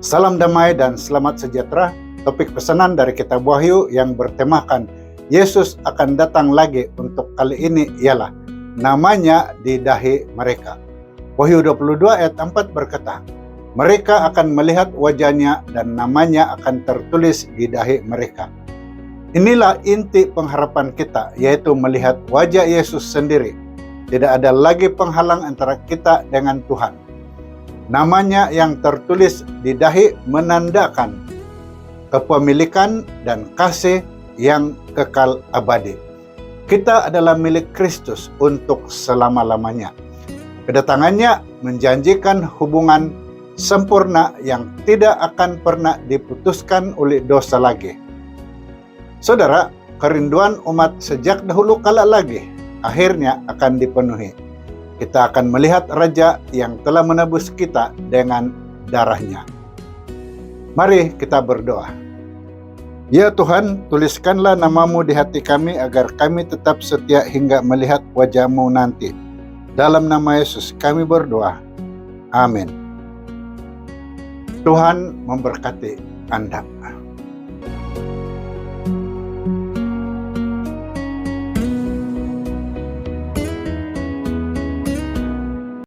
Salam damai dan selamat sejahtera. Topik pesanan dari kitab Wahyu yang bertemakan Yesus akan datang lagi untuk kali ini ialah namanya di dahi mereka. Wahyu 22 ayat 4 berkata, mereka akan melihat wajahnya dan namanya akan tertulis di dahi mereka. Inilah inti pengharapan kita, yaitu melihat wajah Yesus sendiri. Tidak ada lagi penghalang antara kita dengan Tuhan. Namanya yang tertulis di dahi menandakan kepemilikan dan kasih yang kekal abadi. Kita adalah milik Kristus untuk selama-lamanya. Kedatangannya menjanjikan hubungan sempurna yang tidak akan pernah diputuskan oleh dosa lagi. Saudara, kerinduan umat sejak dahulu kala lagi akhirnya akan dipenuhi. Kita akan melihat Raja yang telah menebus kita dengan darahnya. Mari kita berdoa. Ya Tuhan, tuliskanlah namamu di hati kami agar kami tetap setia hingga melihat wajah-Mu nanti. Dalam nama Yesus kami berdoa. Amin. Tuhan memberkati Anda.